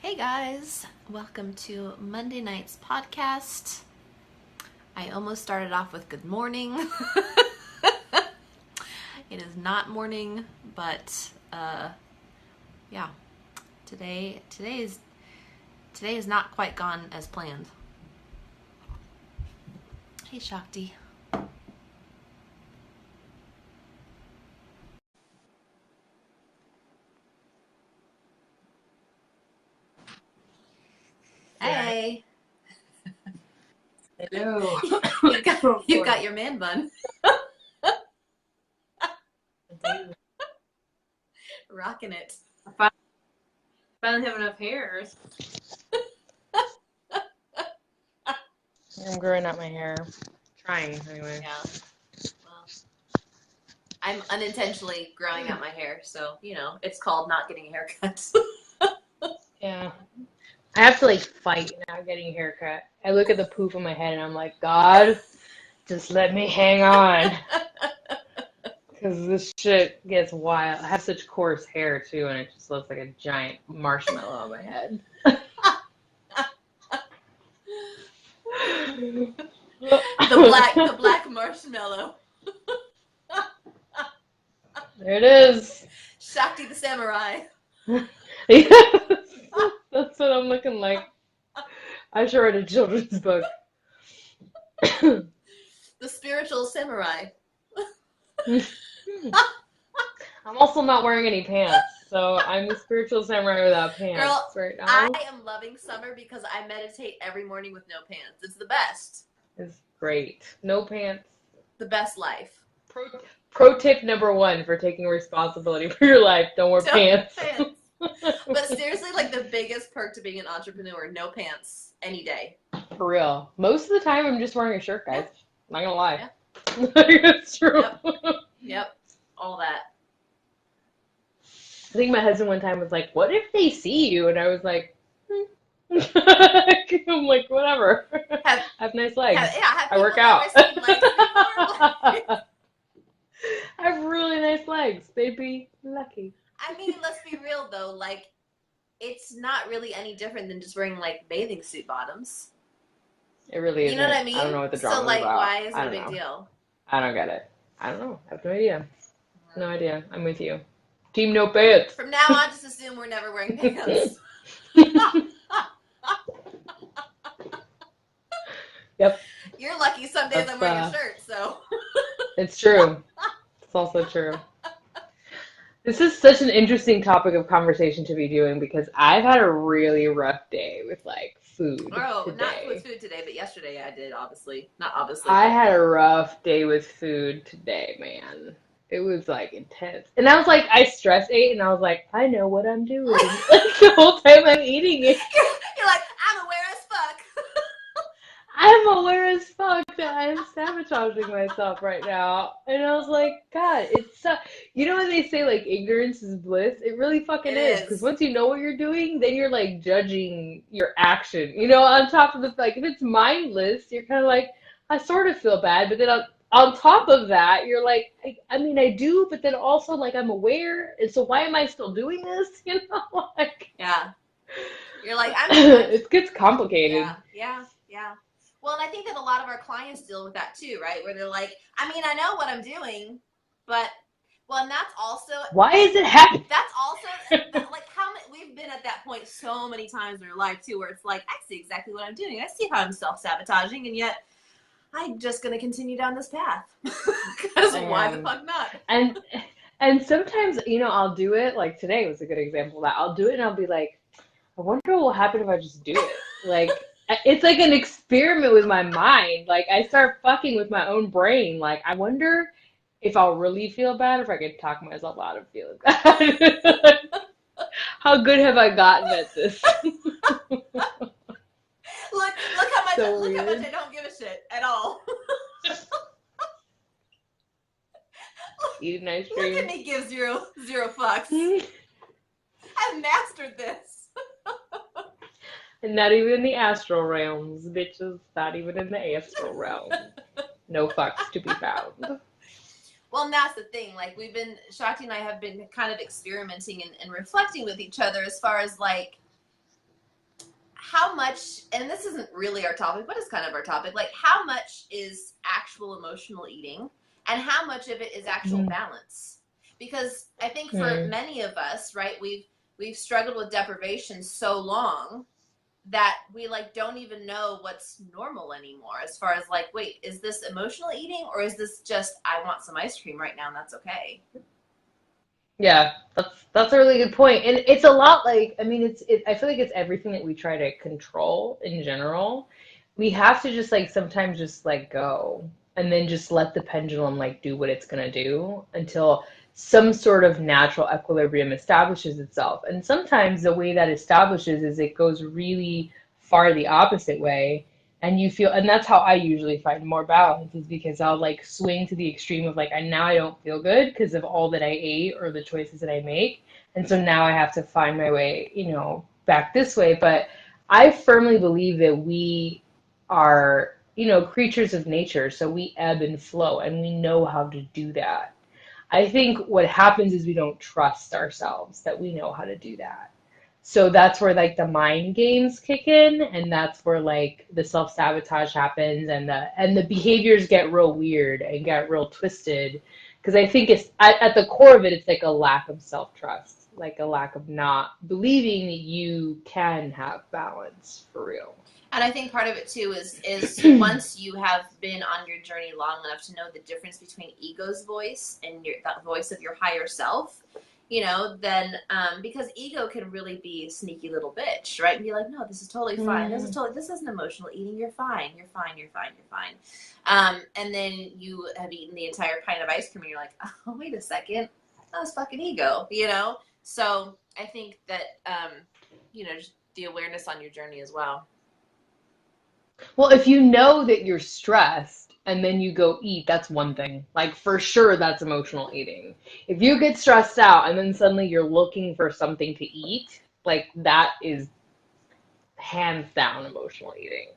Hey guys, welcome to Monday night's podcast. I almost started off with good morning. It is not morning, but yeah, today is not quite gone as planned. Hey Shakti. Hey. Hello. You've got your man bun. Rocking it. I finally have enough hairs. I'm growing out my hair. Trying, anyway. Yeah. Well, I'm unintentionally growing out my hair, so, it's called not getting a haircut. Yeah. I have to, fight not getting a haircut. I look at the poof on my head and I'm like, God, just let me hang on. Because this shit gets wild. I have such coarse hair, too, and it just looks like a giant marshmallow on my head. The black marshmallow. There it is. Shakti the samurai. Yes, that's what I'm looking like. I should write a children's book. The spiritual samurai. I'm also not wearing any pants, so I'm the spiritual samurai without pants. Girl, right now. I am loving summer because I meditate every morning with no pants. It's the best. It's great. No pants. The best life. Pro tip number 1 for taking responsibility for your life: don't wear pants. But seriously, the biggest perk to being an entrepreneur: no pants any day. For real. Most of the time, I'm just wearing a shirt, guys. Yeah. Not gonna lie. Yeah. It's true. Yep. All that. I think my husband one time was like, "What if they see you?" And I was like, I'm like, whatever. Have nice legs. I work out. I have really nice legs. They'd be lucky. I mean, let's be real though. It's not really any different than just wearing bathing suit bottoms. It really is. You know what I mean? I don't know what the drama is about. Why is it a big deal? I don't get it. I don't know. I have no idea. No idea. I'm with you. Team no pants. From now on, just assume we're never wearing pants. Yep. You're lucky some days I'm wearing a shirt, so. It's true. It's also true. This is such an interesting topic of conversation to be doing because I've had a really rough day with food today. Not with food today, but yesterday I did, obviously. Not obviously. I had a rough day with food today, man. It was intense. And I was I stress ate and I was like, I know what I'm doing. The whole time I'm eating it. You're like, I'm aware as fuck. I'm aware as fuck that I'm sabotaging myself right now. And I was like, God, it's so... You know when they say ignorance is bliss? It really fucking is. Because once you know what you're doing, then you're judging your action. On top of the if it's mindless, you're kind of I sort of feel bad, but then on top of that, you're I mean, I do, but then also I'm aware, and so why am I still doing this? Yeah. You're I'm it gets complicated. Yeah. Well, and I think that a lot of our clients deal with that too, right? Where they're I mean, I know what I'm doing, but and that's also why is it happening? That's also how many, we've been at that point so many times in our life too, where it's I see exactly what I'm doing. I see how I'm self-sabotaging, and yet I'm just going to continue down this path. Because why the fuck not? And sometimes, I'll do it. Today was a good example of that. I'll do it and I'll be I wonder what will happen if I just do it. It's an experiment with my mind. I start fucking with my own brain. I wonder if I'll really feel bad, or if I can talk myself out of feeling bad. How good have I gotten at this? Look how much I don't give a shit at all. Eat an ice cream. Look at me give zero fucks. I've mastered this. And not even in the astral realms, bitches. Not even in the astral realm. No fucks to be found. Well, and that's the thing. Shakti and I have been kind of experimenting and reflecting with each other as far as how much, and this isn't really our topic, but it's kind of our topic, like how much is actual emotional eating and how much of it is actual balance? Because I think for many of us, right, we've struggled with deprivation so long that we like don't even know what's normal anymore as far as like, wait, is this emotional eating or is this just I want some ice cream right now and that's okay? Yeah, that's a really good point. And it's a lot like, I mean, I feel like it's everything that we try to control in general. We have to just like sometimes just let go and then just let the pendulum like do what it's gonna do until some sort of natural equilibrium establishes itself. And sometimes the way that establishes is it goes really far the opposite way. And you feel, and that's how I usually find more balance is because I'll like swing to the extreme of like, and now I don't feel good because of all that I ate or the choices that I make. And so now I have to find my way, back this way. But I firmly believe that we are, creatures of nature. So we ebb and flow and we know how to do that. I think what happens is we don't trust ourselves that we know how to do that. So that's where like the mind games kick in, and that's where like the self-sabotage happens, and the behaviors get real weird and get real twisted. Because I think it's at the core of it, it's like a lack of self-trust, like a lack of not believing that you can have balance for real. And I think part of it too is once you have been on your journey long enough to know the difference between ego's voice and that voice of your higher self, then because ego can really be a sneaky little bitch, right? And be like, no, this is totally fine. This isn't emotional eating. You're fine. You're fine. You're fine. You're fine. And then you have eaten the entire pint of ice cream and you're like, oh, wait a second. That was fucking ego. So I think that, just the awareness on your journey as well. Well, if you know that you're stressed and then you go eat, that's one thing. Like for sure, that's emotional eating. If you get stressed out and then suddenly you're looking for something to eat, like that is hands down emotional eating.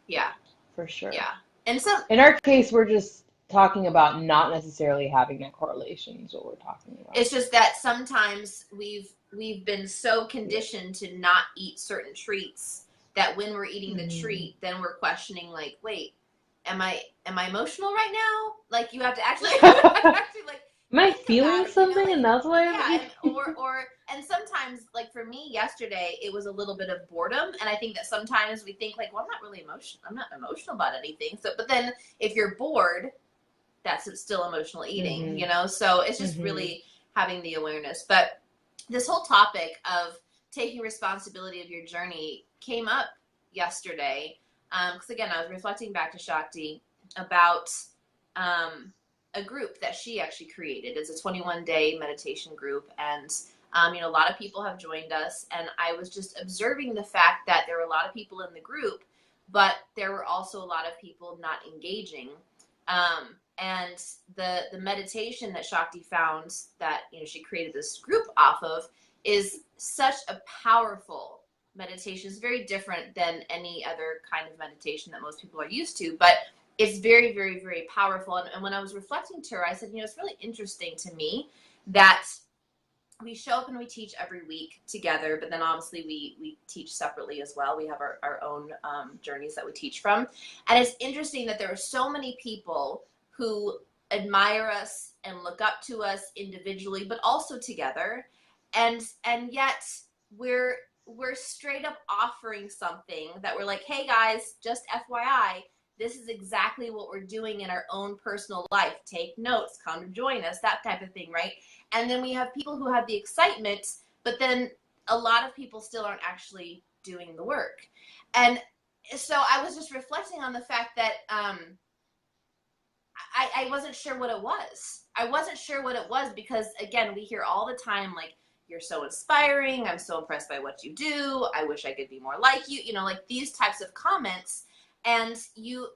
Yeah. For sure. Yeah. And so in our case, we're just talking about not necessarily having that correlation is what we're talking about. It's just that sometimes we've been so conditioned to not eat certain treats that when we're eating the treat, then we're questioning like, wait, am I emotional right now? Like you have to actually like am I feeling something and that's why I'm eating? And sometimes like for me yesterday it was a little bit of boredom, and I think that sometimes we think like, well, I'm not emotional about anything. So but then if you're bored, that's still emotional eating, so it's just really having the awareness. But this whole topic of taking responsibility of your journey came up yesterday because again I was reflecting back to Shakti about a group that she actually created. It's a 21-day meditation group, and a lot of people have joined us, and I was just observing the fact that there were a lot of people in the group, but there were also a lot of people not engaging. And the meditation that Shakti found that she created this group off of is such a powerful meditation. It's very different than any other kind of meditation that most people are used to, but it's very, very, very powerful. And when I was reflecting to her, I said, it's really interesting to me that we show up and we teach every week together, but then obviously we teach separately as well. We have our own journeys that we teach from. And it's interesting that there are so many people who admire us and look up to us individually, but also together. And yet we're straight up offering something that we're like, hey guys, just FYI, this is exactly what we're doing in our own personal life. Take notes, come to join us, that type of thing, right? And then we have people who have the excitement, but then a lot of people still aren't actually doing the work. And so I was just reflecting on the fact that I wasn't sure what it was. I wasn't sure what it was because, again, we hear all the time, like, you're so inspiring. I'm so impressed by what you do. I wish I could be more like you. Like these types of comments. And you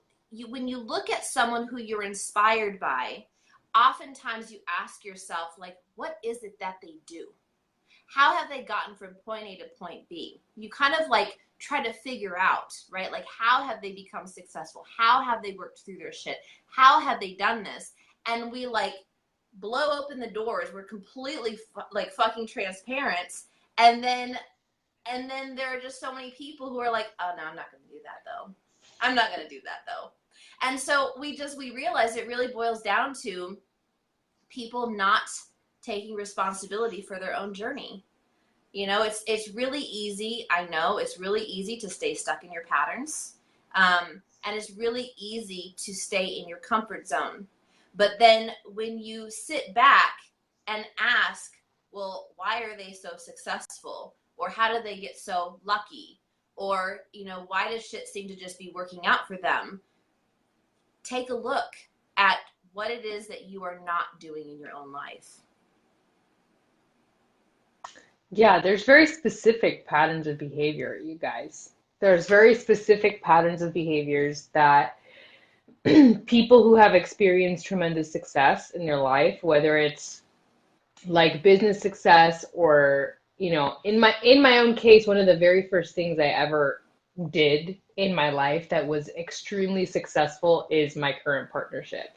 when you look at someone who you're inspired by, oftentimes you ask yourself, like, what is it that they do? How have they gotten from point A to point B? You kind of like try to figure out, right? Like, how have they become successful? How have they worked through their shit? How have they done this? And we like blow open the doors. We're completely like fucking transparent. And then And then there are just so many people who are like, oh, no, I'm not going to do that, though. I'm not going to do that, though. And so we realize it really boils down to people not taking responsibility for their own journey. You know, it's really easy. I know it's really easy to stay stuck in your patterns. And it's really easy to stay in your comfort zone. But then when you sit back and ask, well, why are they so successful? Or how did they get so lucky? Or, you know, why does shit seem to just be working out for them? Take a look at what it is that you are not doing in your own life. Yeah, there's very specific patterns of behavior, you guys. There's very specific patterns of behaviors that people who have experienced tremendous success in their life, whether it's like business success or, you know, in my own case, one of the very first things I ever did in my life that was extremely successful is my current partnership.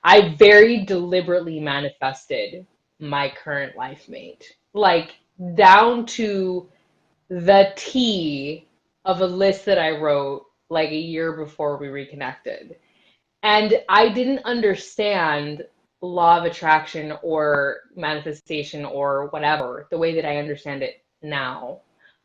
I very deliberately manifested my current life mate, like down to the T of a list that I wrote like a year before we reconnected. And I didn't understand law of attraction or manifestation or whatever the way that I understand it now.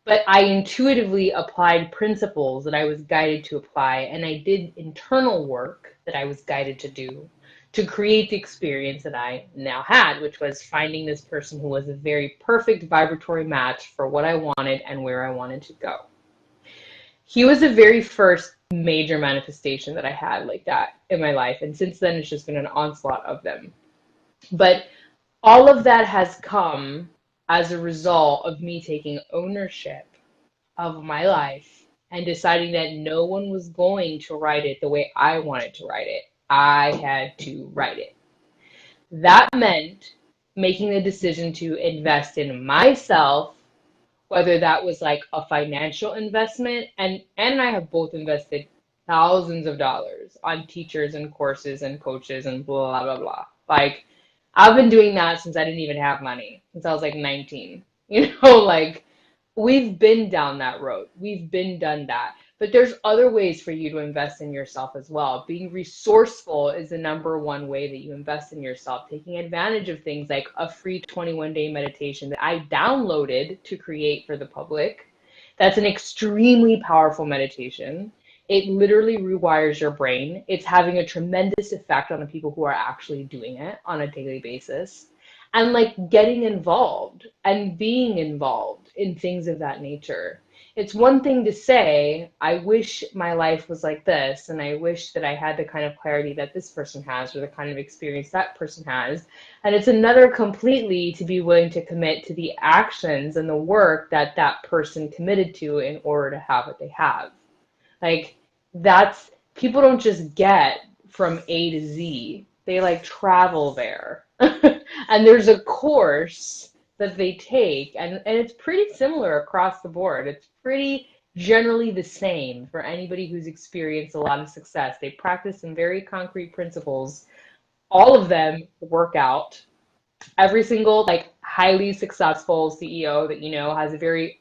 But I intuitively applied principles that I was guided to apply, and I did internal work that I was guided to do to create the experience that I now had, which was finding this person who was a very perfect vibratory match for what I wanted and where I wanted to go. He was the very first major manifestation that I had like that in my life. And since then, it's just been an onslaught of them. But all of that has come as a result of me taking ownership of my life and deciding that no one was going to write it the way I wanted to write it. I had to write it. That meant making the decision to invest in myself, whether that was like a financial investment, and Ann and I have both invested thousands of dollars on teachers and courses and coaches and blah blah blah. Like I've been doing that since I didn't even have money, since I was like 19. You know, like we've been down that road. We've been done that. But there's other ways for you to invest in yourself as well. Being resourceful is the number one way that you invest in yourself. Taking advantage of things like a free 21-day meditation that I downloaded to create for the public. That's an extremely powerful meditation. It literally rewires your brain. It's having a tremendous effect on the people who are actually doing it on a daily basis. And like getting involved and being involved in things of that nature. It's one thing to say, I wish my life was like this, and I wish that I had the kind of clarity that this person has, or the kind of experience that person has. And it's another completely to be willing to commit to the actions and the work that that person committed to in order to have what they have. Like, that's, people don't just get from A to Z, they like travel there. And there's a course that they take, and it's pretty similar across the board. It's pretty generally the same for anybody who's experienced a lot of success. They practice some very concrete principles. All of them work out. Every single like highly successful CEO that you know has a very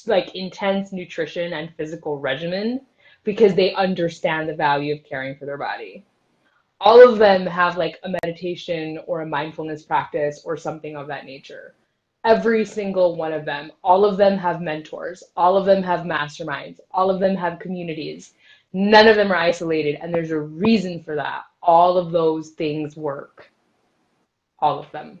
like intense nutrition and physical regimen because they understand the value of caring for their body. All of them have like a meditation or a mindfulness practice or something of that nature. Every single one of them. All of them have mentors. All of them have masterminds. All of them have communities. None of them are isolated, and there's a reason for that. All of those things work. All of them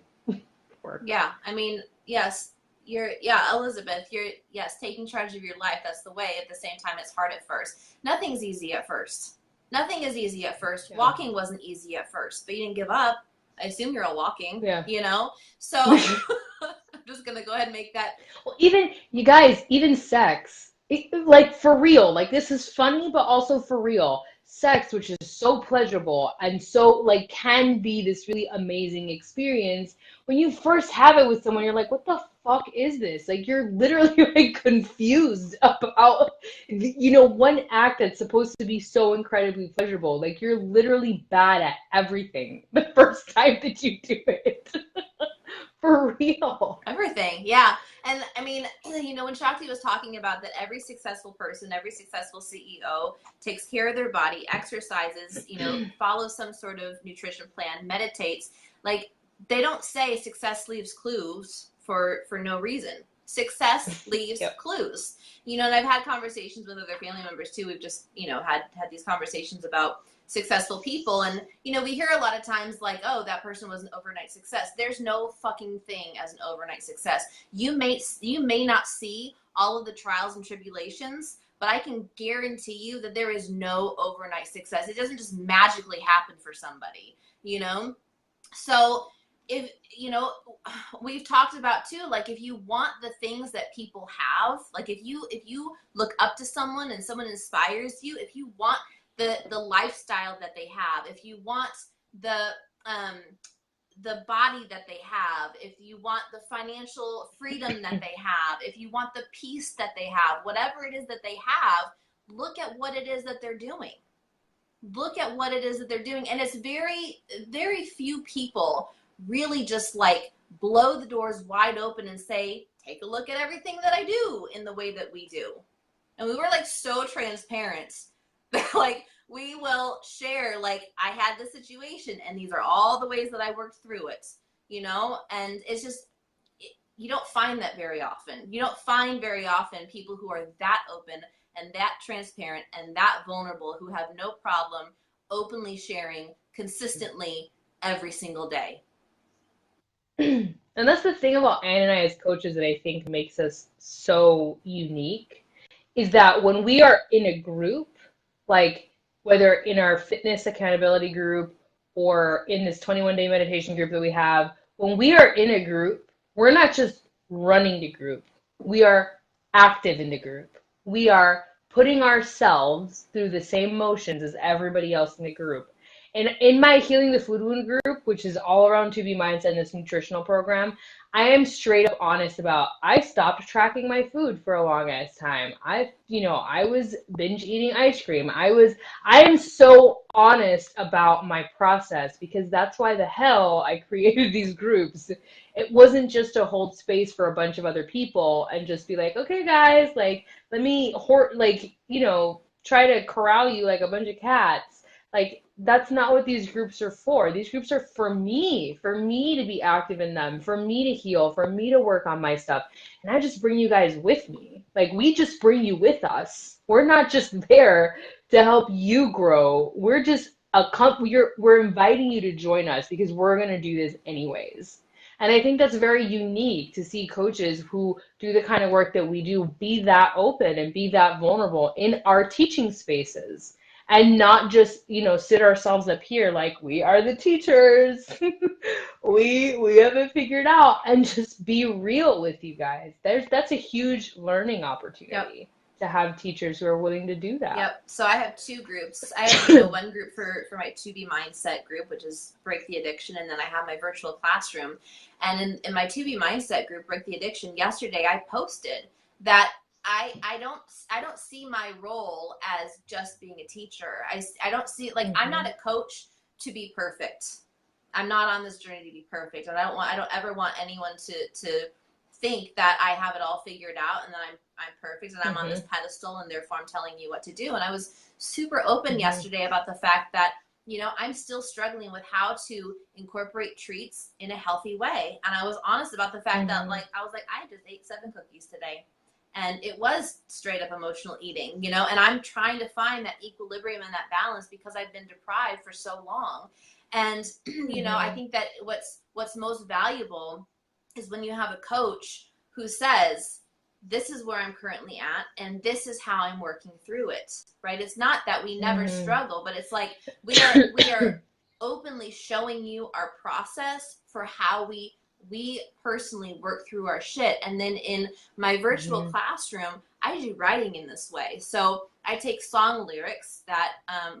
work. Yeah, I mean, yes, yeah, Elizabeth, yes, taking charge of your life, that's the way. At the same time, it's hard at first. Nothing's easy at first. Nothing is easy at first. Yeah. Walking wasn't easy at first, but you didn't give up. I assume you're all walking, Yeah. you know? So I'm just going to go ahead and make that. Well, even you guys, even sex, like for real, like this is funny, but also for real. Sex, which is so pleasurable and so like can be this really amazing experience. When you first have it with someone, you're like, what the fuck is this? Like you're literally like confused about, you know, one act that's supposed to be so incredibly pleasurable. Like you're literally bad at everything the first time that you do it. For real. Everything, yeah. And I mean, when Shakti was talking about that every successful person, every successful CEO takes care of their body, exercises, follows some sort of nutrition plan, meditates, like they don't say success leaves clues for no reason. Success leaves Yep. clues. And I've had conversations with other family members too. We've just, had these conversations about successful people, and we hear a lot of times like, oh, that person was an overnight success. There's no fucking thing as an overnight success. You may not see all of the trials and tribulations, but I can guarantee you that there is no overnight success. It doesn't just magically happen for somebody, so if we've talked about too, like if you want the things that people have, like if you look up to someone and someone inspires you, if you want the lifestyle that they have, if you want the body that they have, if you want the financial freedom that they have, if you want the peace that they have, whatever it is that they have, look at what it is that they're doing. Look at what it is that they're doing. And it's very, very few people really just like blow the doors wide open and say, take a look at everything that I do in the way that we do. And we were like so transparent that like we will share, like, I had this situation and these are all the ways that I worked through it, and it's just, you don't find that very often. You don't find very often people who are that open and that transparent and that vulnerable, who have no problem openly sharing consistently every single day. And that's the thing about Anne and I as coaches that I think makes us so unique, is that when we are in a group, like whether in our fitness accountability group or in this 21-day meditation group that we have, when we are in a group, we're not just running the group. We are active in the group. We are putting ourselves through the same motions as everybody else in the group. And in my Healing the Food Wound group, which is all around 2B Mindset and this nutritional program, I am straight up honest about, I stopped tracking my food for a long ass time. I was binge eating ice cream. I am so honest about my process, because that's why the hell I created these groups. It wasn't just to hold space for a bunch of other people and just be like, okay guys, like, let me try to corral you like a bunch of cats. Like, that's not what these groups are for. These groups are for me to be active in them, for me to heal, for me to work on my stuff. And I just bring you guys with me. Like, we just bring you with us. We're not just there to help you grow. We're just we're inviting you to join us because we're going to do this anyways. And I think that's very unique to see coaches who do the kind of work that we do be that open and be that vulnerable in our teaching spaces. And not just, sit ourselves up here like we are the teachers. we have it figured out, and just be real with you guys. That's a huge learning opportunity. Yep. To have teachers who are willing to do that. Yep. So I have two groups. I have one group for my 2B Mindset group, which is Break the Addiction, and then I have my virtual classroom. And in my 2B Mindset group, Break the Addiction, yesterday I posted that I don't see my role as just being a teacher. I don't see, like, I'm not a coach to be perfect. I'm not on this journey to be perfect, and I don't ever want anyone to think that I have it all figured out and that I'm perfect and I'm on this pedestal and therefore I'm telling you what to do. And I was super open yesterday about the fact that, I'm still struggling with how to incorporate treats in a healthy way. And I was honest about the fact that, like, I just ate 7 cookies today. And it was straight up emotional eating, and I'm trying to find that equilibrium and that balance because I've been deprived for so long. And, I think that what's most valuable is when you have a coach who says, this is where I'm currently at, and this is how I'm working through it, right? It's not that we never struggle, but it's like we are openly showing you our process for how we personally work through our shit. And then in my virtual classroom, I do writing in this way. So I take song lyrics that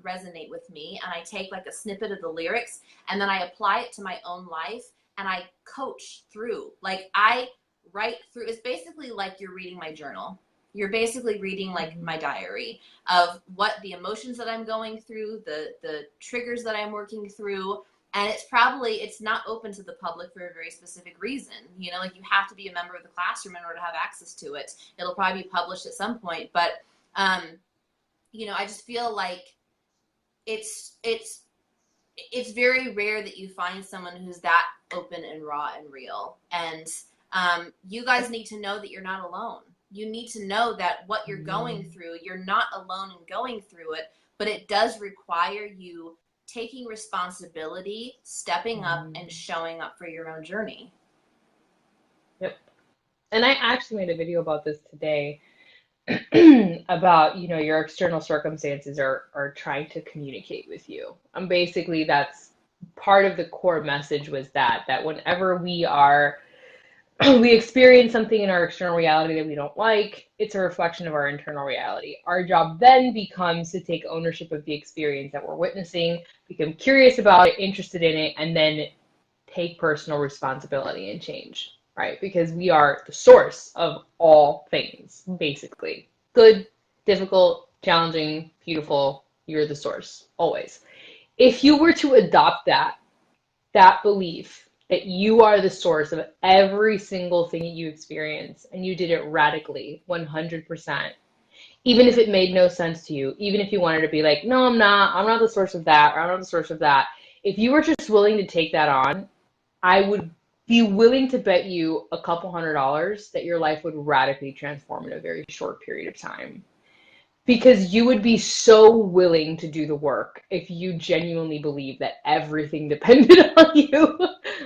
resonate with me, and I take like a snippet of the lyrics, and then I apply it to my own life, and I coach through. Like, I write through. It's basically like you're reading my journal. You're basically reading like my diary of what the emotions that I'm going through, the triggers that I'm working through. And it's not open to the public for a very specific reason. You know, like you have to be a member of the classroom in order to have access to it. It'll probably be published at some point, but you know, I just feel like it's very rare that you find someone who's that open and raw and real. And you guys need to know that you're not alone. You need to know that what you're going through, you're not alone in going through it, but it does require you taking responsibility, stepping up, and showing up for your own journey. Yep. And I actually made a video about this today about, you know, your external circumstances are trying to communicate with you. And basically that's part of the core message was that whenever we experience something in our external reality that we don't like, it's a reflection of our internal reality. Our job then becomes to take ownership of the experience that we're witnessing, become curious about it, interested in it, and then take personal responsibility and change, right? Because we are the source of all things, basically. Good, difficult, challenging, beautiful, you're the source, always. If you were to adopt that belief, that you are the source of every single thing that you experience, and you did it radically, 100%. Even if it made no sense to you, even if you wanted to be like, no, I'm not the source of that, or I'm not the source of that. If you were just willing to take that on, I would be willing to bet you a couple $100 that your life would radically transform in a very short period of time. Because you would be so willing to do the work if you genuinely believe that everything depended on you.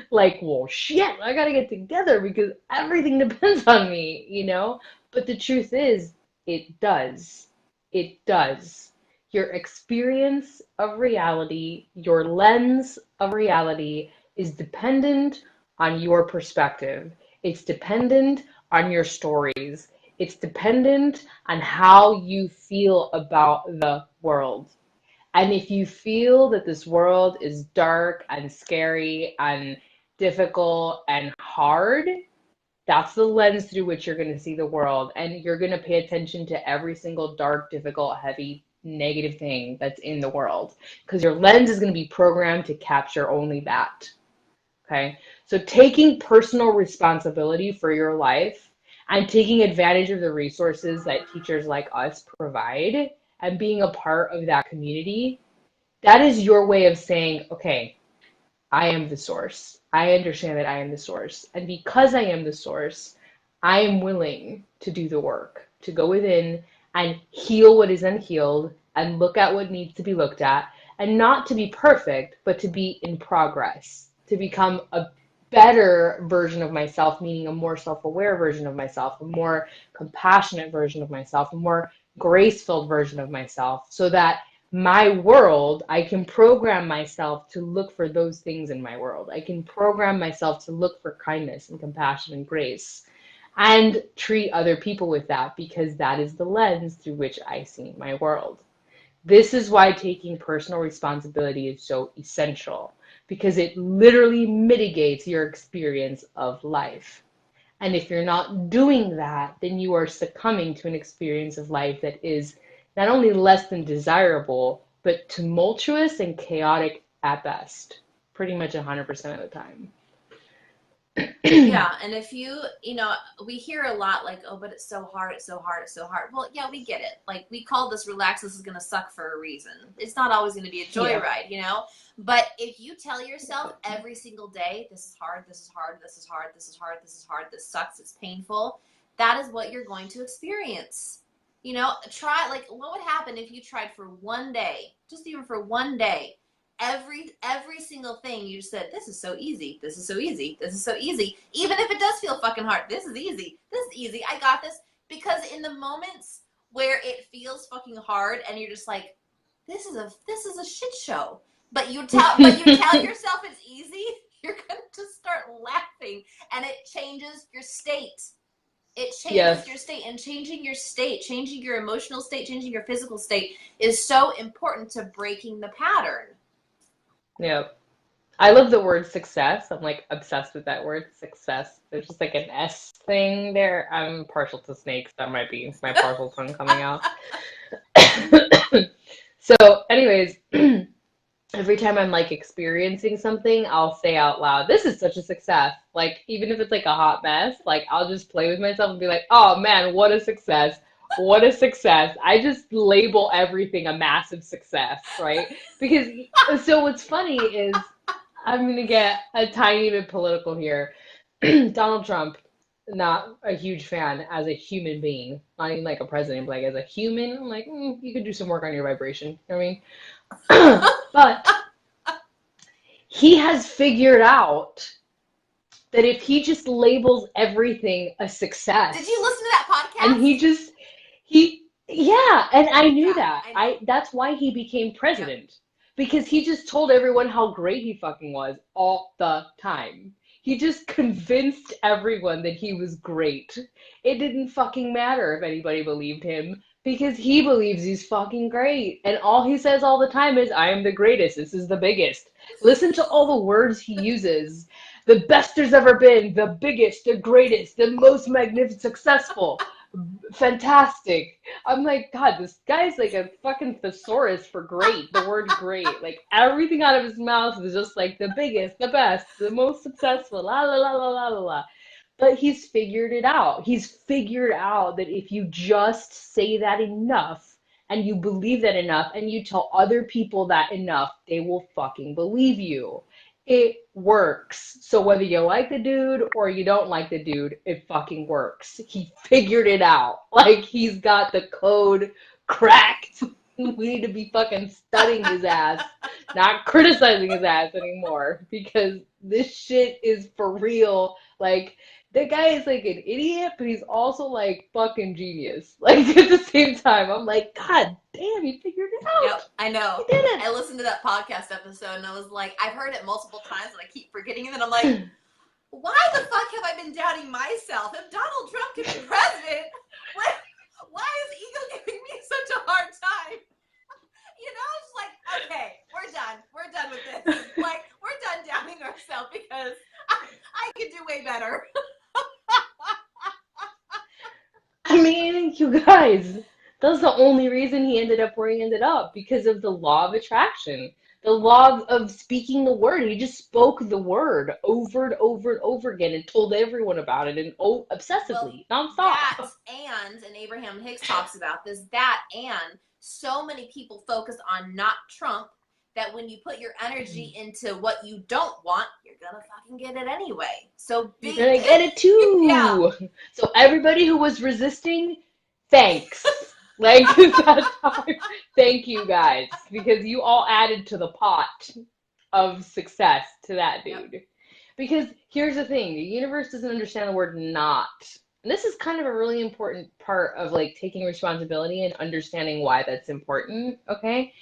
Like, well, shit, I gotta get together because everything depends on me, you know? But the truth is, it does. It does. Your experience of reality, your lens of reality is dependent on your perspective. It's dependent on your stories. It's dependent on how you feel about the world. And if you feel that this world is dark and scary and difficult and hard, that's the lens through which you're going to see the world. And you're going to pay attention to every single dark, difficult, heavy, negative thing that's in the world. Because your lens is going to be programmed to capture only that. Okay? So taking personal responsibility for your life and taking advantage of the resources that teachers like us provide and being a part of that community, that is your way of saying, okay, I am the source. I understand that I am the source. And because I am the source, I am willing to do the work, to go within and heal what is unhealed and look at what needs to be looked at, and not to be perfect, but to be in progress, to become a better version of myself, meaning a more self-aware version of myself, a more compassionate version of myself, a more grace-filled version of myself, so that my world, I can program myself to look for those things in my world. I can program myself to look for kindness and compassion and grace and treat other people with that, because that is the lens through which I see my world. This is why taking personal responsibility is so essential, because it literally mitigates your experience of life. And if you're not doing that, then you are succumbing to an experience of life that is not only less than desirable, but tumultuous and chaotic at best, pretty much 100% of the time. Yeah, and if you know, we hear a lot like, oh, but it's so hard, it's so hard, it's so hard. Well, yeah, we get it. Like, we call this relax, this is going to suck for a reason. It's not always going to be a joyride, you know? But if you tell yourself every single day, this is hard, this is hard, this is hard, this is hard, this is hard, this sucks, it's painful, that is what you're going to experience. You know, try, like, what would happen if you tried for one day, just even for one day, every single thing you said, this is so easy, this is so easy, this is so easy, even if it does feel fucking hard, this is easy, I got this. Because in the moments where it feels fucking hard and you're just like, this is a shit show, but you tell yourself it's easy, you're gonna just start laughing, and it changes your state. It changes your state, and changing your state, changing your emotional state, changing your physical state is so important to breaking the pattern. Yeah. I love the word success. I'm like obsessed with that word, success. There's just like an S thing there. I'm partial to snakes. That might be my partial tongue coming out. So, anyways, every time I'm like experiencing something, I'll say out loud, this is such a success. Like, even if it's like a hot mess, like I'll just play with myself and be like, oh man, what a success. What a success. I just label everything a massive success, right? Because, so what's funny is, I'm gonna get a tiny bit political here. Donald Trump, not a huge fan as a human being, not even like a president, but like as a human, I'm like, you could do some work on your vibration. You know what I mean? But he has figured out that if he just labels everything a success, Did you listen to that and podcast? yeah, and I knew Yeah, that. I know. That's why he became Yep. president. Because he just told everyone how great he fucking was all the time. He just convinced everyone that he was great. It didn't fucking matter if anybody believed him because he believes he's fucking great. And all he says all the time is, I am the greatest. This is the biggest. Listen to all the words he uses. The best there's ever been, the biggest, the greatest, the most magnificent, successful, fantastic. I'm like, God, this guy's like a fucking thesaurus for great, the word great. Like everything out of his mouth is just like the biggest, the best, the most successful, la la la la la la la. But he's figured it out. He's figured out that if you just say that enough and you believe that enough and you tell other people that enough, they will fucking believe you. It works. So whether you like the dude or you don't like the dude, it fucking works. He figured it out. Like he's got the code cracked. We need to be fucking studying his ass, not criticizing his ass anymore because this shit is for real. Like the guy is like an idiot, but he's also like fucking genius. Like at the same time, I'm like, God damn, he figured it Yep, out. I know. He did it. I listened to that podcast episode and I was like, I've heard it multiple times and I keep forgetting it. And I'm like, why the fuck have I been doubting myself? If Donald Trump can be president, why is ego giving me such a hard time? You know, it's like, okay, we're done. We're done with this. Like, we're done doubting ourselves because I could do way better. I mean, you guys, that's the only reason he ended up where he ended up because of the law of attraction, the law of speaking the word. He just spoke the word over and over and over again and told everyone about it and Well, obsessively, that nonstop. and Abraham Hicks talks about this, that and so many people focus on not Trump that when you put your energy into what you don't want, you're gonna fucking get it anyway. So You're be gonna get it yeah. too. So everybody who was resisting, thanks. Like that's how thank you guys because you all added to the pot of success to that Yep. dude. Because here's the thing, the universe doesn't understand the word not. And this is kind of a really important part of like taking responsibility and understanding why that's important, okay?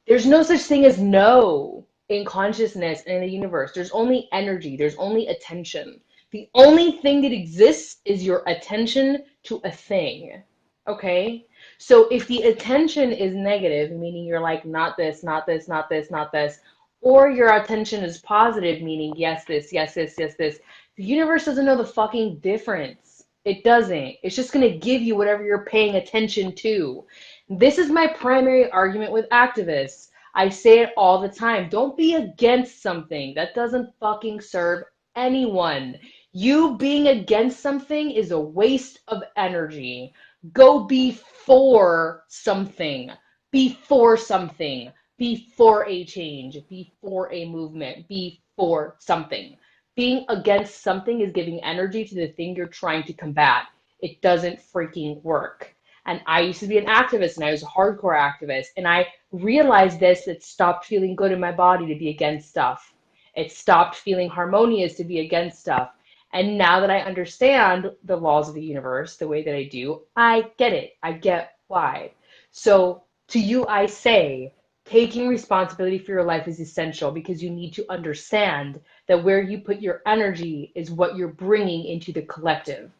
There's no such thing as no in consciousness and in the universe. There's only energy, there's only attention. The only thing that exists is your attention to a thing. Okay? So if the attention is negative, meaning you're like, not this, not this, not this, not this, or your attention is positive, meaning yes, this, yes, this, yes, this, the universe doesn't know the fucking difference. It doesn't. It's just going to give you whatever you're paying attention to. This is my primary argument with activists. I say it all the time. Don't be against something. That doesn't fucking serve anyone. You being against something is a waste of energy. Go be for something. Be for something. Be for a change. Be for a movement. Be for something. Being against something is giving energy to the thing you're trying to combat. It doesn't freaking work. And I used to be an activist and I was a hardcore activist. And I realized this, it stopped feeling good in my body to be against stuff. It stopped feeling harmonious to be against stuff. And now that I understand the laws of the universe the way that I do, I get it. I get why. So to you, I say, taking responsibility for your life is essential because you need to understand that where you put your energy is what you're bringing into the collective.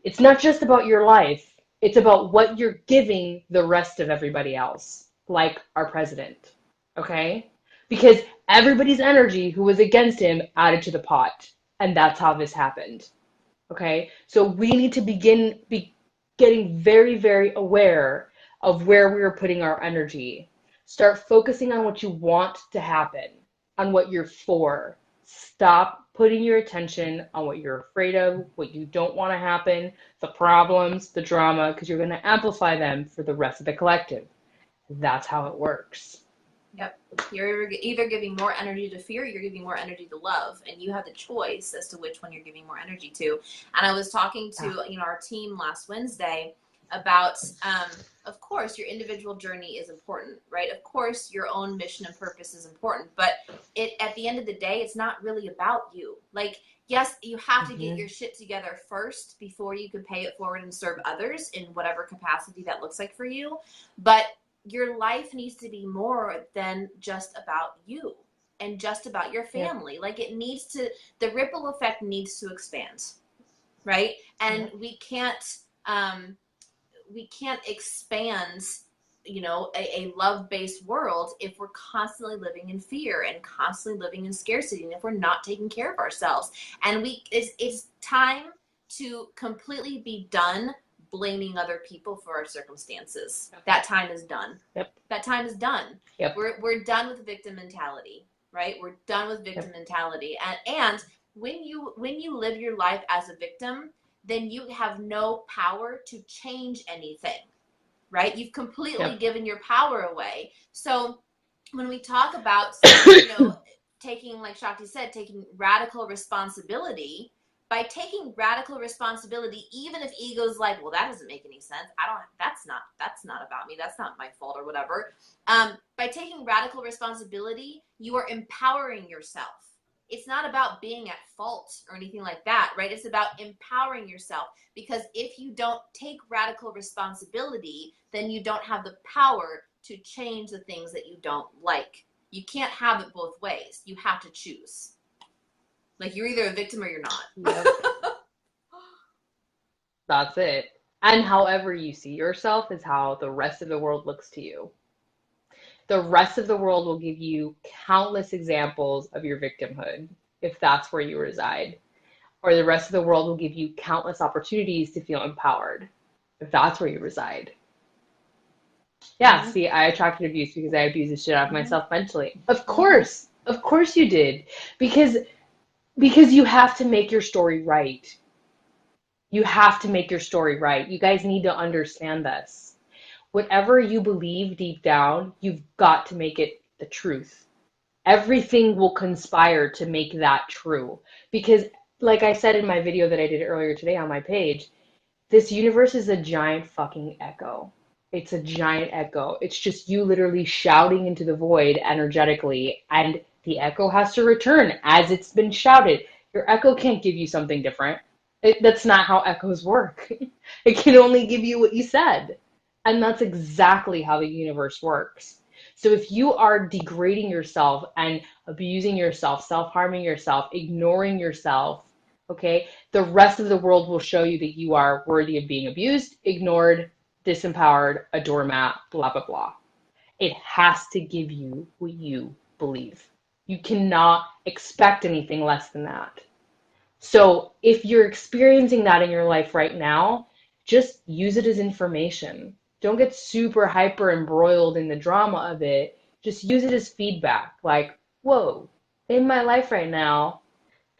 It's not just about your life. It's about what you're giving the rest of everybody else, like our president. Okay? Because everybody's energy who was against him added to the pot. And that's how this happened. Okay? So we need to be getting very, very aware of where we are putting our energy. Start focusing on what you want to happen, on what you're for. Stop putting your attention on what you're afraid of, what you don't want to happen, the problems, the drama, because you're going to amplify them for the rest of the collective. That's how it works. Yep. You're either giving more energy to fear, you're giving more energy to love, and you have the choice as to which one you're giving more energy to. And I was talking to our team last Wednesday about, of course, your individual journey is important, right? Of course, your own mission and purpose is important, but at the end of the day, it's not really about you. Like, yes, you have to get your shit together first before you can pay it forward and serve others in whatever capacity that looks like for you. But your life needs to be more than just about you and just about your family. Like, it needs to, the ripple effect needs to expand, right? And we can't expand, a love-based world if we're constantly living in fear and constantly living in scarcity, and if we're not taking care of ourselves. And it's time to completely be done blaming other people for our circumstances. That time is done. That time is done. We're done with victim mentality, right? We're done with victim mentality. And when you live your life as a victim, then you have no power to change anything, right? You've completely given your power away. So when we talk about, taking, like Shakti said, taking radical responsibility, by taking radical responsibility, even if ego's like, well, that doesn't make any sense. That's not about me. That's not my fault or whatever. By taking radical responsibility, you are empowering yourself. It's not about being at fault or anything like that, right? It's about empowering yourself, because if you don't take radical responsibility, then you don't have the power to change the things that you don't like. You can't have it both ways. You have to choose. Like, you're either a victim or you're not. That's it. And however you see yourself is how the rest of the world looks to you. The rest of the world will give you countless examples of your victimhood, if that's where you reside. Or the rest of the world will give you countless opportunities to feel empowered, if that's where you reside. Yeah, see, I attracted abuse because I abused the shit out of myself mentally. Of course you did. Because you have to make your story right. You have to make your story right. You guys need to understand this. Whatever you believe deep down, you've got to make it the truth. Everything will conspire to make that true. Because, like I said in my video that I did earlier today on my page, this universe is a giant fucking echo. It's a giant echo. It's just you literally shouting into the void energetically, and the echo has to return as it's been shouted. Your echo can't give you something different. That's not how echoes work. It can only give you what you said. And that's exactly how the universe works. So if you are degrading yourself and abusing yourself, self-harming yourself, ignoring yourself, okay, the rest of the world will show you that you are worthy of being abused, ignored, disempowered, a doormat, blah, blah, blah. It has to give you what you believe. You cannot expect anything less than that. So if you're experiencing that in your life right now, just use it as information. Don't get super hyper embroiled in the drama of it. Just use it as feedback. Like, whoa, in my life right now,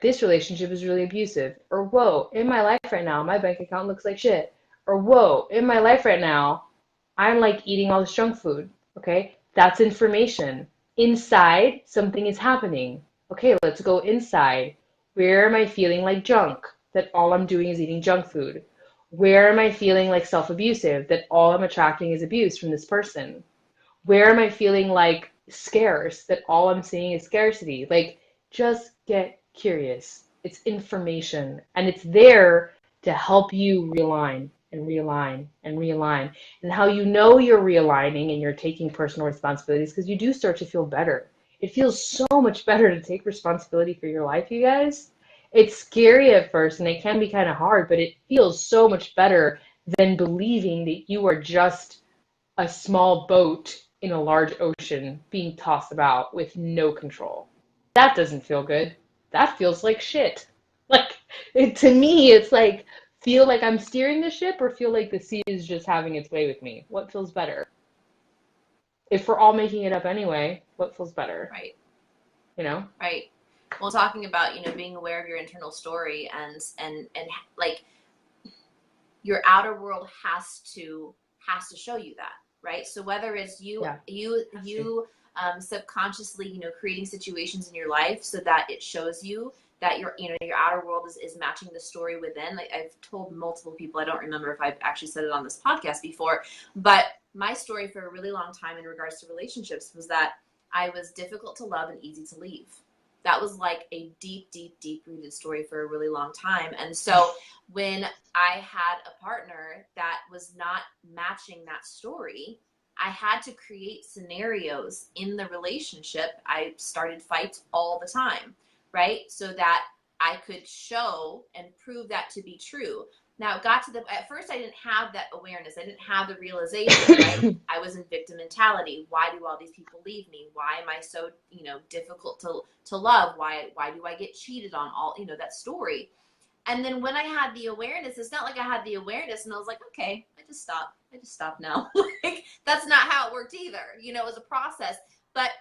this relationship is really abusive. Or whoa, in my life right now, my bank account looks like shit. Or whoa, in my life right now, I'm like eating all this junk food. Okay, that's information. Inside, something is happening. Okay, let's go inside. Where am I feeling like junk? That all I'm doing is eating junk food. Where am I feeling like self-abusive? That all I'm attracting is abuse from this person. Where am I feeling like scarce? That all I'm seeing is scarcity. Like, just get curious. It's information, and it's there to help you realign and realign and realign. And how you know you're realigning and you're taking personal responsibilities, because you do start to feel better. It feels so much better to take responsibility for your life, you guys. It's scary at first and it can be kind of hard, but it feels so much better than believing that you are just a small boat in a large ocean being tossed about with no control. That doesn't feel good. That feels like shit. Like, to me, it's like, feel like I'm steering the ship or feel like the sea is just having its way with me? What feels better? if we're all making it up anyway, what feels better? Right. You know? Right. Well, talking about, being aware of your internal story and like your outer world has to show you that, right? So whether it's you Yeah. subconsciously, creating situations in your life so that it shows you that your outer world is matching the story within. Like I've told multiple people, I don't remember if I've actually said it on this podcast before, but my story for a really long time in regards to relationships was that I was difficult to love and easy to leave. That was like a deep, deep, deep rooted story for a really long time. And so when I had a partner that was not matching that story, I had to create scenarios in the relationship. I started fights all the time, right? So that I could show and prove that to be true. Now it got to at first I didn't have that awareness. I didn't have the realization, right? I was in victim mentality. Why do all these people leave me? Why am I so, difficult to love? Why do I get cheated on? All, that story. And then when I had the awareness, it's not like I had the awareness and I was like, okay, I just stopped now. Like that's not how it worked either. It was a process. But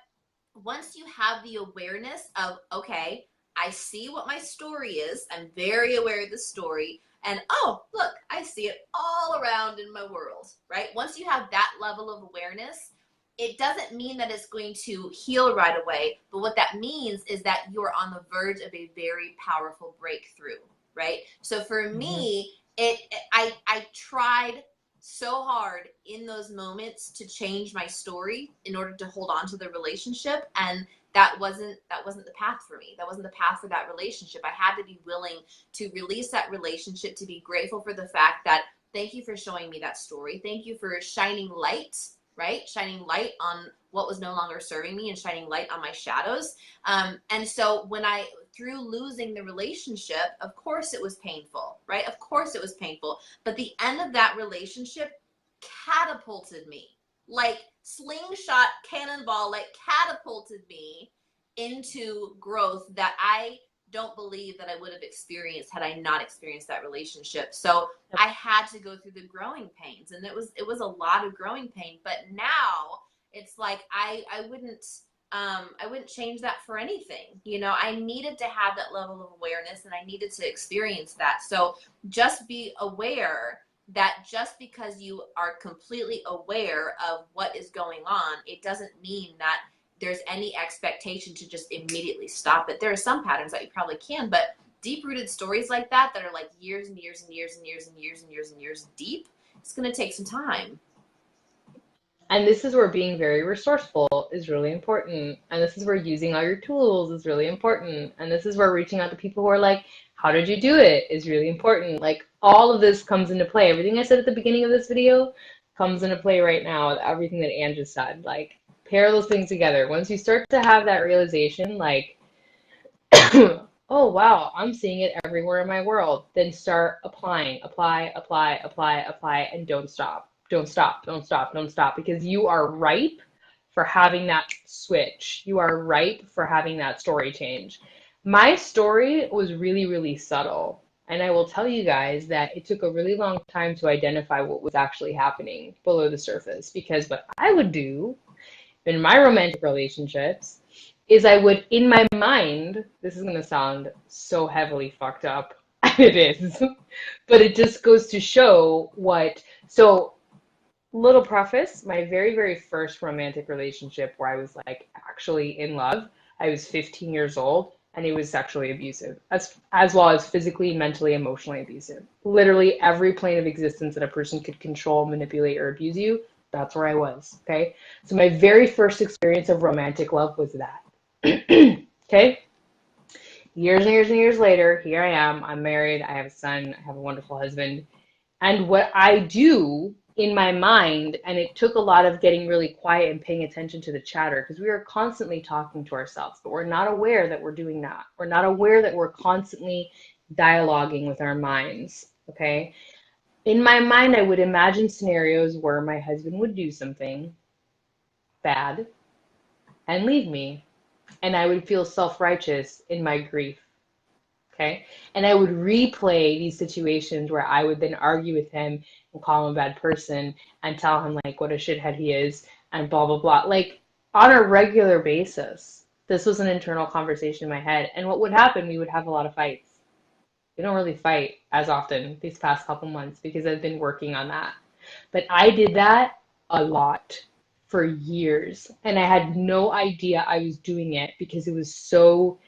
once you have the awareness of, okay, I see what my story is. I'm very aware of the story. And oh, look, I see it all around in my world, right? Once you have that level of awareness, it doesn't mean that it's going to heal right away. But what that means is that you're on the verge of a very powerful breakthrough, right? So for me, I tried so hard in those moments to change my story in order to hold on to the relationship, and that wasn't the path for me. That wasn't the path for that relationship. I had to be willing to release that relationship, to be grateful for the fact that thank you for showing me that story. Thank you for shining light, right? Shining light on what was no longer serving me and shining light on my shadows. And so through losing the relationship, of course it was painful, right? Of course it was painful. But the end of that relationship catapulted me, like slingshot cannonball, like catapulted me into growth that I don't believe that I would have experienced had I not experienced that relationship. So I had to go through the growing pains, and it was a lot of growing pain. But now it's like I wouldn't change that for anything. I needed to have that level of awareness, and I needed to experience that. So just be aware that just because you are completely aware of what is going on, it doesn't mean that there's any expectation to just immediately stop it. There are some patterns that you probably can, but deep-rooted stories like that are like years and years and years and years and years and years and years deep, it's going to take some time. And this is where being very resourceful is really important. And this is where using all your tools is really important. And this is where reaching out to people who are like, how did you do it is really important. Like all of this comes into play. Everything I said at the beginning of this video comes into play right now with everything that Anne just said. Like pair those things together. Once you start to have that realization, like, oh wow, I'm seeing it everywhere in my world, then start applying, apply, apply, apply, apply, and don't stop. Don't stop, don't stop, don't stop, because you are ripe for having that switch. You are ripe for having that story change. My story was really, really subtle. And I will tell you guys that it took a really long time to identify what was actually happening below the surface. Because what I would do in my romantic relationships is I would, in my mind, this is going to sound so heavily fucked up, and it is, but it just goes to show so little preface, my very, very first romantic relationship where I was like actually in love, I was 15 years old, and it was sexually abusive, as well as physically, mentally, emotionally abusive. Literally every plane of existence that a person could control, manipulate, or abuse you, that's where I was, okay? So my very first experience of romantic love was that. Okay? Years and years and years later, here I am. I'm married. I have a son. I have a wonderful husband. And what I do in my mind, and it took a lot of getting really quiet and paying attention to the chatter, because we are constantly talking to ourselves, but we're not aware that we're doing that. We're not aware that we're constantly dialoguing with our minds, okay? In my mind, I would imagine scenarios where my husband would do something bad and leave me, and I would feel self-righteous in my grief. Okay. And I would replay these situations where I would then argue with him and call him a bad person and tell him like what a shithead he is and blah, blah, blah. Like on a regular basis. This was an internal conversation in my head. And what would happen, we would have a lot of fights. We don't really fight as often these past couple months because I've been working on that. But I did that a lot for years. And I had no idea I was doing it because it was so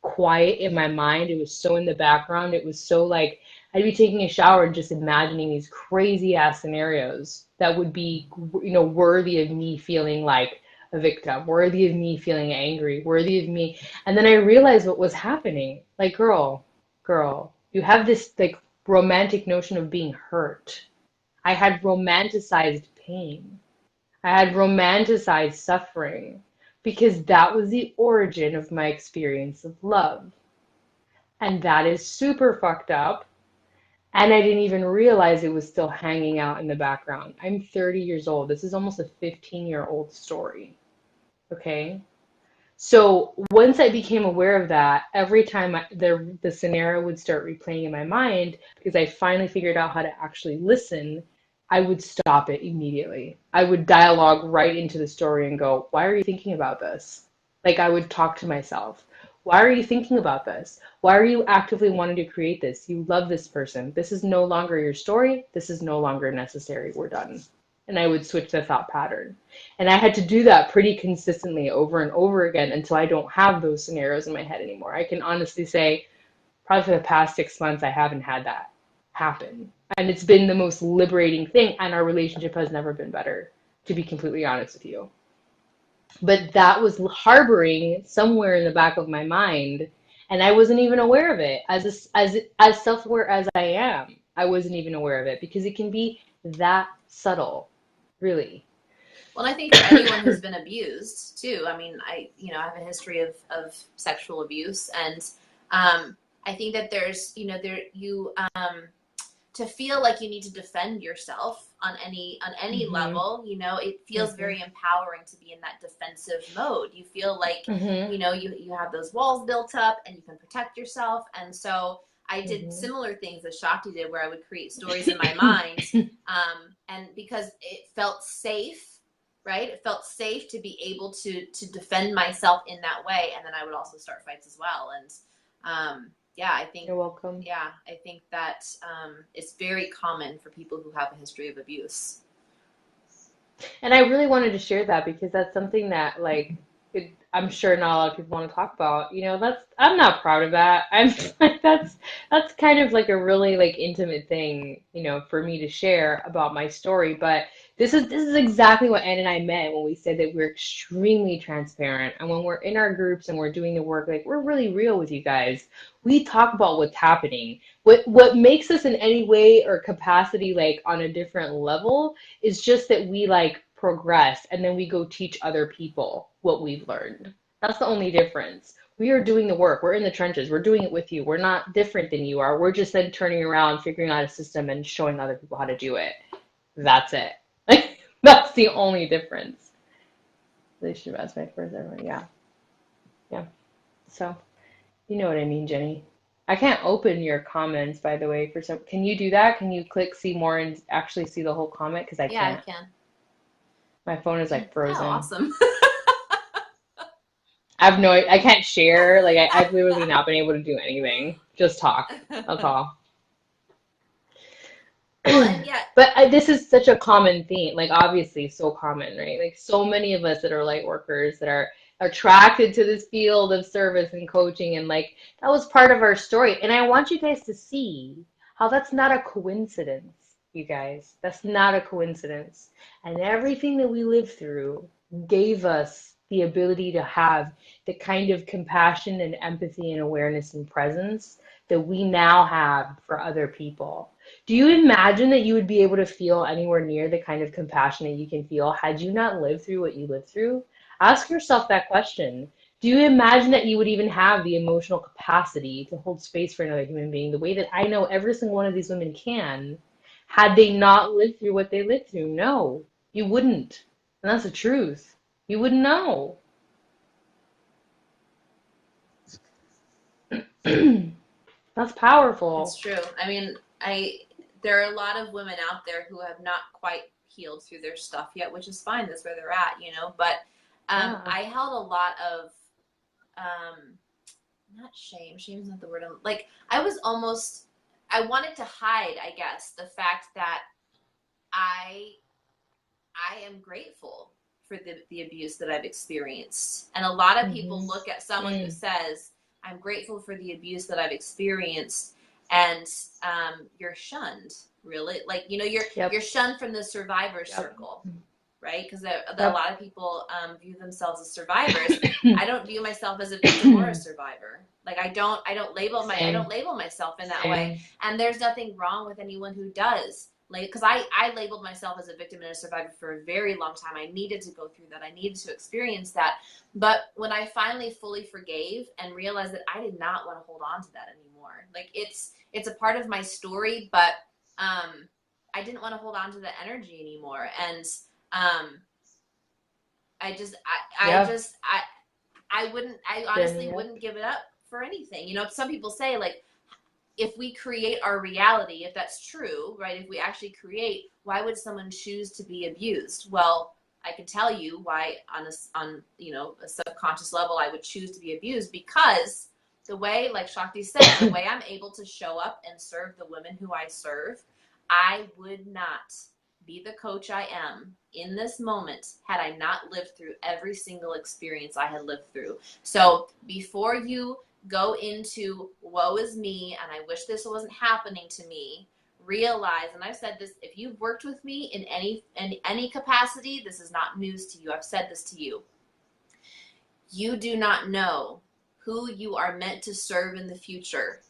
quiet in my mind. It was so in the background. It was so like I'd be taking a shower and just imagining these crazy ass scenarios that would be, worthy of me feeling like a victim, worthy of me feeling angry, worthy of me. And then I realized what was happening. Like, girl, you have this like romantic notion of being hurt. I had romanticized pain. I had romanticized suffering because that was the origin of my experience of love. And that is super fucked up. And I didn't even realize it was still hanging out in the background. I'm 30 years old. This is almost a 15-year-old story. Okay? So once I became aware of that, every time the scenario would start replaying in my mind, because I finally figured out how to actually listen, I would stop it immediately. I would dialogue right into the story and go, why are you thinking about this? Like I would talk to myself. Why are you thinking about this? Why are you actively wanting to create this? You love this person. This is no longer your story. This is no longer necessary. We're done. And I would switch the thought pattern. And I had to do that pretty consistently over and over again until I don't have those scenarios in my head anymore. I can honestly say, probably for the past 6 months, I haven't had that happen. And it's been the most liberating thing. And our relationship has never been better, to be completely honest with you. But that was harboring somewhere in the back of my mind. And I wasn't even aware of it. As self-aware as I am, I wasn't even aware of it because it can be that subtle, really. Well, I think for anyone who's been abused too. I mean, I have a history of sexual abuse, and I think that there's, to feel like you need to defend yourself on any Hmm. level, it feels Hmm. very empowering to be in that defensive mode. You feel like, Hmm. you have those walls built up and you can protect yourself. And so I did Hmm. similar things that Shakti did, where I would create stories in my mind, and because it felt safe. Right, it felt safe to be able to defend myself in that way, and then I would also start fights as well. And yeah, I think You're welcome. yeah, I think that it's very common for people who have a history of abuse. And I really wanted to share that because that's something that, like, I'm sure not a lot of people want to talk about. I'm not proud of that. I'm like, that's kind of like a really like intimate thing, for me to share about my story. But this is exactly what Ann and I meant when we said that we're extremely transparent. And when we're in our groups and we're doing the work, like we're really real with you guys. We talk about what's happening. What makes us in any way or capacity like on a different level it's just that we like progress and then we go teach other people what we've learned. That's the only difference. We are doing the work. We're in the trenches. We're doing it with you. We're not different than you are. We're just then turning around, figuring out a system and showing other people how to do it. That's it. Like that's the only difference. Relationship aspect for everyone. Yeah. Yeah. So you know what I mean, Jenny. I can't open your comments, by the way, for some. Can you do that? Can you click see more and actually see the whole comment? Because I Yeah, I can't. can. My phone is like Oh, frozen. awesome. I can't share. Like I've literally not been able to do anything. Just talk. That's all. Well, and yet, But this is such a common theme. Like obviously so common, right? Like so many of us that are light workers that are attracted to this field of service and coaching and like that was part of our story. And I want you guys to see how that's not a coincidence, you guys. That's not a coincidence. And everything that we lived through gave us the ability to have the kind of compassion and empathy and awareness and presence that we now have for other people. Do you imagine that you would be able to feel anywhere near the kind of compassion that you can feel had you not lived through what you lived through? Ask yourself that question. Do you imagine that you would even have the emotional capacity to hold space for another human being the way that I know every single one of these women can, had they not lived through what they lived through? No, you wouldn't. And that's the truth. You wouldn't know. That's it's powerful. true. I mean, I there are a lot of women out there who have not quite healed through their stuff yet, which is fine. That's where they're at, you know. But Yeah. I held a lot of not shame. Shame's not the word. Like I was almost. I wanted to hide, I guess, the fact that I I am grateful for the abuse that I've experienced. And a lot of people Mm-hmm. look at someone who Mm. says, I'm grateful for the abuse that I've experienced, and you're shunned, really. Like, you know, you're Yep. shunned from the survivor Yep. circle, right? Because a Yep. lot of people view themselves as survivors. I don't view myself as a victim or a survivor. Like I don't Same. label myself in that way. Same. And there's nothing wrong with anyone who does. Like, because I labeled myself as a victim and a survivor for a very long time. I needed to go through that. I needed to experience that. But when I finally fully forgave and realized that I did not want to hold on to that anymore, like it's a part of my story, but I didn't want to hold on to the energy anymore. And I just Yeah. I honestly Jenny, yep. wouldn't give it up for anything. You know, some people say like, if we create our reality, if that's true, right? If we actually create, why would someone choose to be abused? Well, I can tell you why on you know, a subconscious level I would choose to be abused, because the way, like Shakti said, the way I'm able to show up and serve the women who I serve, I would not be the coach I am in this moment had I not lived through every single experience I had lived through. So before you go into woe is me and I wish this wasn't happening to me, realize, and I've said this, if you've worked with me in any capacity, this is not news to you. I've said this to you. You do not know who you are meant to serve in the future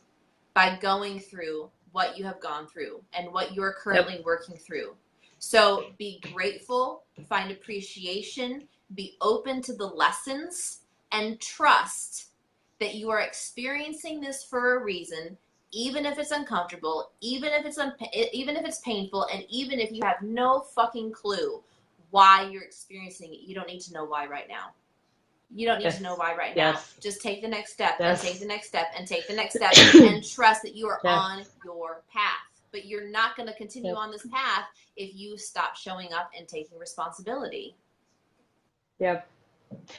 by going through what you have gone through and what you're currently Yep. working through. So be grateful, find appreciation, be open to the lessons, and trust that you are experiencing this for a reason, even if it's uncomfortable, even if it's painful, and even if you have no fucking clue why you're experiencing it. You don't need to know why right now. You don't need to know Yes. why right now. Yes. Just take the next step and take the Yes. next step and take the next step and trust that you are Yes. on your path. But you're not going to continue Yep. on this path if you stop showing up and taking responsibility. Yep.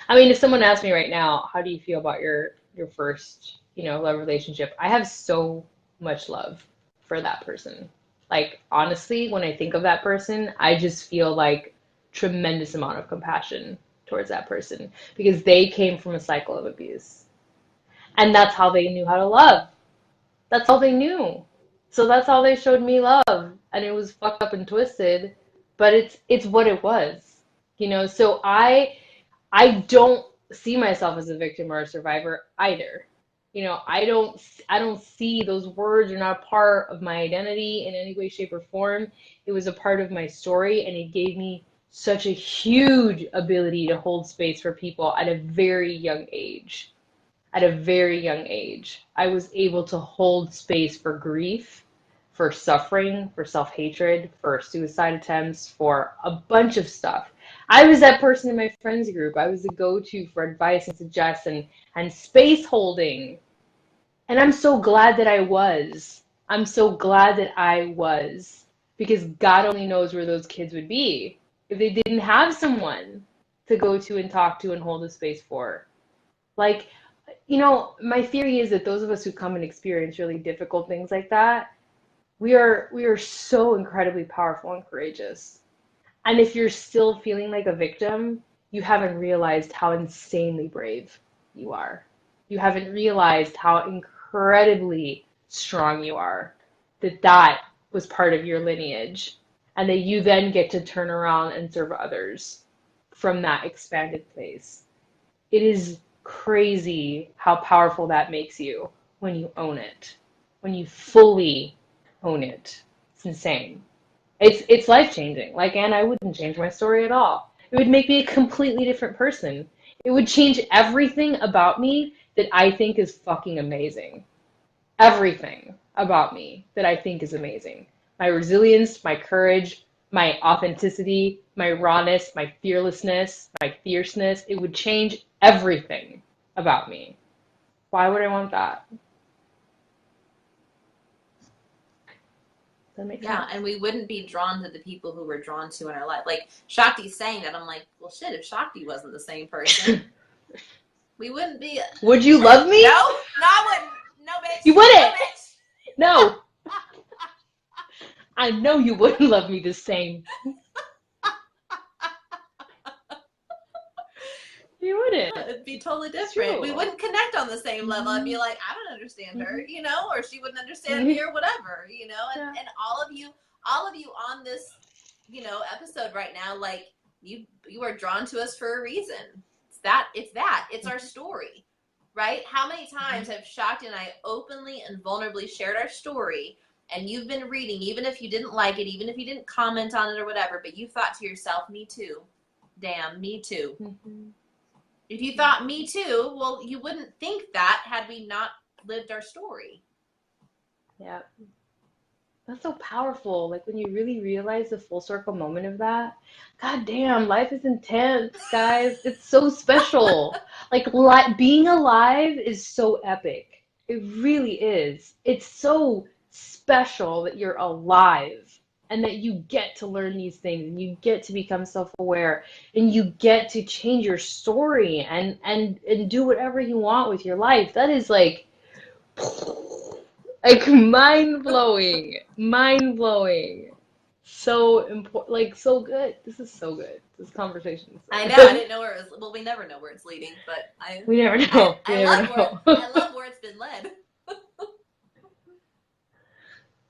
I mean, if someone asked me right now, how do you feel about your first, love relationship? I have so much love for that person. Like, honestly, when I think of that person, I just feel like tremendous amount of compassion towards that person because they came from a cycle of abuse. And that's how they knew how to love. That's all they knew. So that's how they showed me love. And it was fucked up and twisted, but it's what it was. So I don't see myself as a victim or a survivor either. I don't see those words are not a part of my identity in any way, shape, or form. It was a part of my story, and it gave me such a huge ability to hold space for people at a very young age. At a very young age, I was able to hold space for grief, for suffering, for self-hatred, for suicide attempts, for a bunch of stuff. I was that person in my friends group. I was the go-to for advice and suggestion and space holding. And I'm so glad that I was. I'm so glad that I was. Because God only knows where those kids would be if they didn't have someone to go to and talk to and hold a space for. Like, my theory is that those of us who come and experience really difficult things like that, we are so incredibly powerful and courageous. And if you're still feeling like a victim, you haven't realized how insanely brave you are. You haven't realized how incredibly strong you are. That was part of your lineage. And that you then get to turn around and serve others from that expanded place. It is crazy how powerful that makes you when you own it, when you fully own it. It's insane. It's life changing. Like, and I wouldn't change my story at all. It would make me a completely different person. It would change everything about me that I think is fucking amazing. Everything about me that I think is amazing. My resilience, my courage, my authenticity, my rawness, my fearlessness, my fierceness. It would change everything about me. Why would I want that? that make Yeah, sense? and we wouldn't be drawn to the people who we're drawn to in our life. Like, Shakti's saying that, I'm like, well, shit, if Shakti wasn't the same person, we wouldn't be... Would you love me? No, I wouldn't. No, bitch. You wouldn't. No, bitch. No. I know you wouldn't love me the same. You wouldn't. It'd be totally different. We wouldn't connect on the same level. I'd be like, I don't understand her, you know, or she wouldn't understand me or whatever, you know. And all of you on this, you know, episode right now, like, you are drawn to us for a reason. It's our story, right? How many times have Shakti and I openly and vulnerably shared our story, and you've been reading, even if you didn't like it, even if you didn't comment on it or whatever, but you thought to yourself, me too. Damn, me too. If you thought me too, well, you wouldn't think that had we not lived our story. Yeah. That's so powerful. Like when you really realize the full circle moment of that. God damn, life is intense, guys. It's so special. Like being alive is so epic. It really is. It's so special that you're alive and that you get to learn these things and you get to become self-aware and you get to change your story and do whatever you want with your life. That is like mind blowing, so important, like so good. This is so good. This conversation is so I know. good. I didn't know where it was. Well, we never know where it's leading, but We never know. I love where it's been led.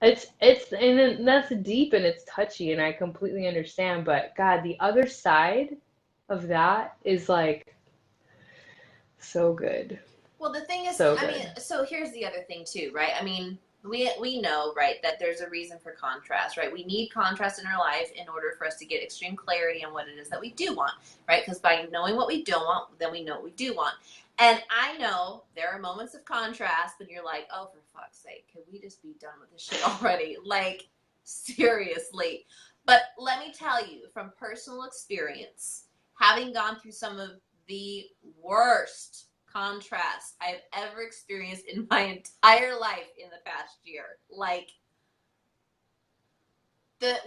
It's and that's deep and it's touchy and I completely understand. But God, the other side of that is like so good. Well, the thing is, So I good. mean, so here's the other thing too, right? I mean, we know, right, that there's a reason for contrast, right? We need contrast in our life in order for us to get extreme clarity on what it is that we do want, right? Because by knowing what we don't want, then we know what we do want. And I know there are moments of contrast when you're like, oh, for fuck's sake, can we just be done with this shit already? Like, seriously. But let me tell you, from personal experience, having gone through some of the worst contrast I've ever experienced in my entire life in the past year. Like,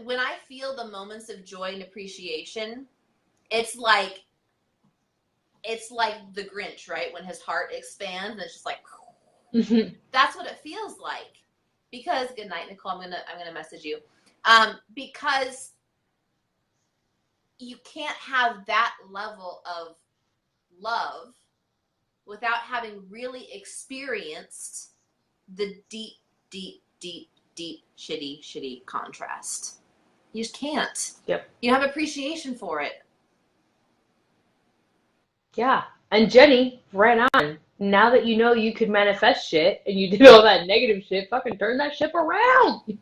when I feel the moments of joy and appreciation, it's like the Grinch, right? When his heart expands and it's just like, that's what it feels like. Because, good night, Nicole, I'm gonna message you. Because you can't have that level of love without having really experienced the deep, deep, deep, deep, shitty contrast. You just can't. Yep. You have appreciation for it. Yeah. And Jenny, right on. Now that you know you could manifest shit and you did all that negative shit, fucking turn that ship around.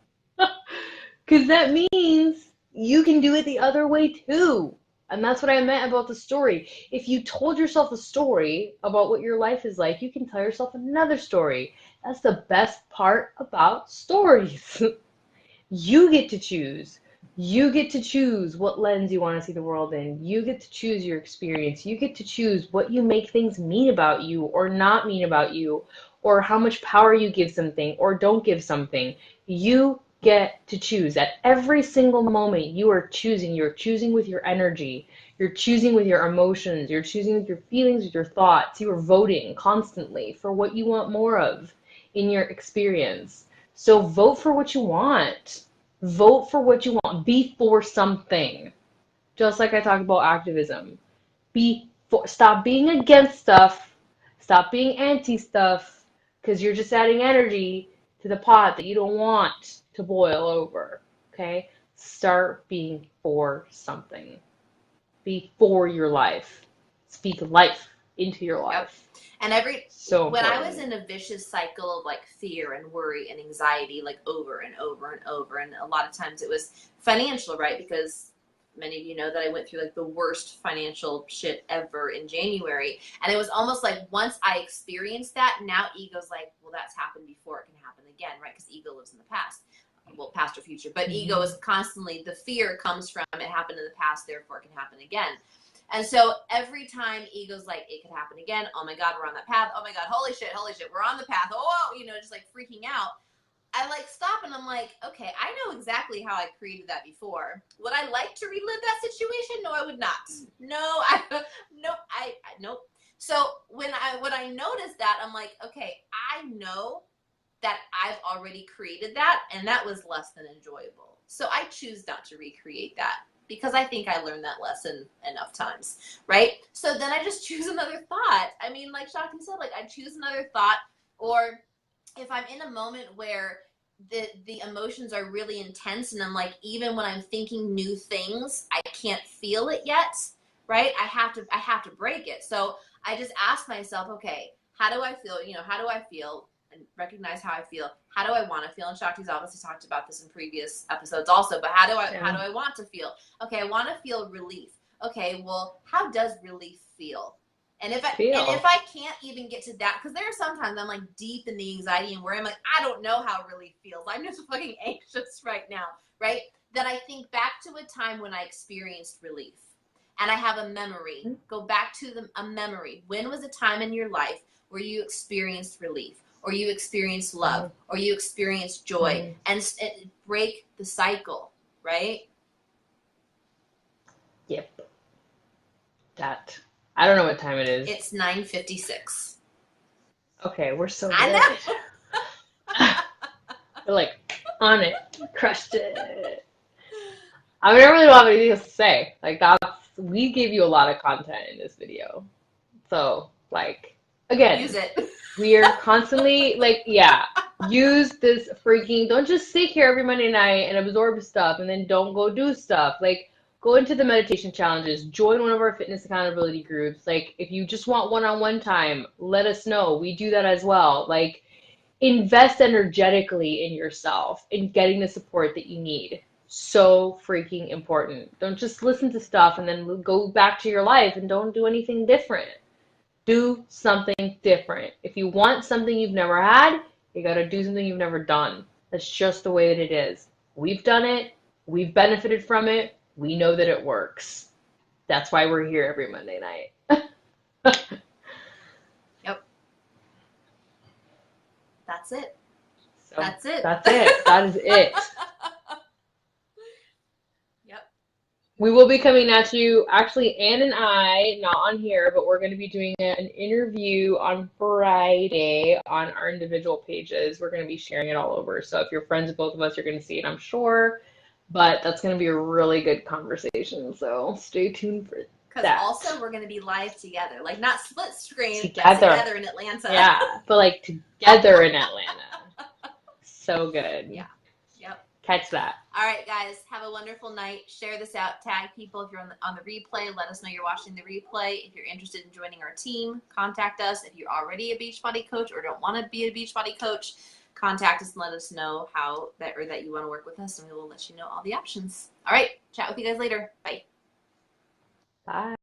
Because that means you can do it the other way too. And that's what I meant about the story. If you told yourself a story about what your life is like, you can tell yourself another story. That's the best part about stories. You get to choose. You get to choose what lens you want to see the world in. You get to choose your experience. You get to choose what you make things mean about you or not mean about you, or how much power you give something or don't give something. You get to choose. At every single moment, you are choosing. You're choosing with your energy. You're choosing with your emotions. You're choosing with your feelings, with your thoughts. You are voting constantly for what you want more of in your experience. So vote for what you want. Vote for what you want. Be for something. Just like I talked about activism. Stop being against stuff. Stop being anti stuff, because you're just adding energy to the pot that you don't want to boil over. Okay? Start being for something. Be for your life. Speak life into your life. Yep. And when I was in a vicious cycle of like fear and worry and anxiety, like over and over and over, and a lot of times it was financial, right? Because many of you know that I went through like the worst financial shit ever in January. And it was almost like once I experienced that, now ego's like, well, that's happened before, it can happen again, right? Because ego lives in the past. Well, past or future. But ego is constantly, the fear comes from it happened in the past, therefore it can happen again. And so every time ego's like, it could happen again. Oh my God, we're on that path. Oh my God, holy shit, we're on the path. Oh, just like freaking out. I like stop and I'm like, okay, I know exactly how I created that before. Would I like to relive that situation? No, I would not. No, nope. So when I noticed that, I'm like, okay, I know that I've already created that, and that was less than enjoyable. So I choose not to recreate that because I think I learned that lesson enough times, right? So then I just choose another thought. I mean, like Shakti said, like I choose another thought, or if I'm in a moment where the emotions are really intense and I'm like, even when I'm thinking new things, I can't feel it yet, right? I have to break it. So I just ask myself, okay, how do I feel? How do I feel? And recognize how I feel. How do I want to feel? And Shakti's obviously talked about this in previous episodes also, but how do I want to feel? Okay, I want to feel relief. Okay, well, how does relief feel? And if I can't even get to that, because there are sometimes I'm like deep in the anxiety and where I'm like, I don't know how relief feels. I'm just fucking anxious right now, right? Then I think back to a time when I experienced relief. And I have a memory. Go back to a memory. When was a time in your life where you experienced relief, or you experienced love, or you experienced joy, and break the cycle, right? Yep. That. I don't know what time it is. It's 9:56. Okay, we're so I good. know. We're like on it, crushed it. I mean, I don't really have anything else to say. Like we gave you a lot of content in this video. So, like, again, Use it. we are constantly like, yeah, use this freaking, don't just sit here every Monday night and absorb stuff and then don't go do stuff. Like, go into the meditation challenges, join one of our fitness accountability groups. Like, if you just want one-on-one time, let us know. We do that as well. Like, invest energetically in yourself in getting the support that you need. So freaking important. Don't just listen to stuff and then go back to your life and don't do anything different. Do something different. If you want something you've never had, you got to do something you've never done. That's just the way that it is. We've done it. We've benefited from it. We know that it works. That's why we're here every Monday night. Yep. That's it. So That's it. That's it. That is it. Yep. We will be coming at you, actually, Ann and I, not on here, but we're going to be doing an interview on Friday on our individual pages. We're going to be sharing it all over. So if you're friends with both of us, you're going to see it, I'm sure. But that's going to be a really good conversation. So stay tuned for that. Because also we're going to be live together. Like, not split screen, Together. but together in Atlanta. Yeah, but like together in Atlanta. So good. Yeah. Yep. Catch that. All right, guys. Have a wonderful night. Share this out. Tag people if you're on the replay. Let us know you're watching the replay. If you're interested in joining our team, contact us. If you're already a Beachbody coach or don't want to be a Beachbody coach, contact us and let us know that you want to work with us, and we will let you know all the options. All right. Chat with you guys later. Bye. Bye.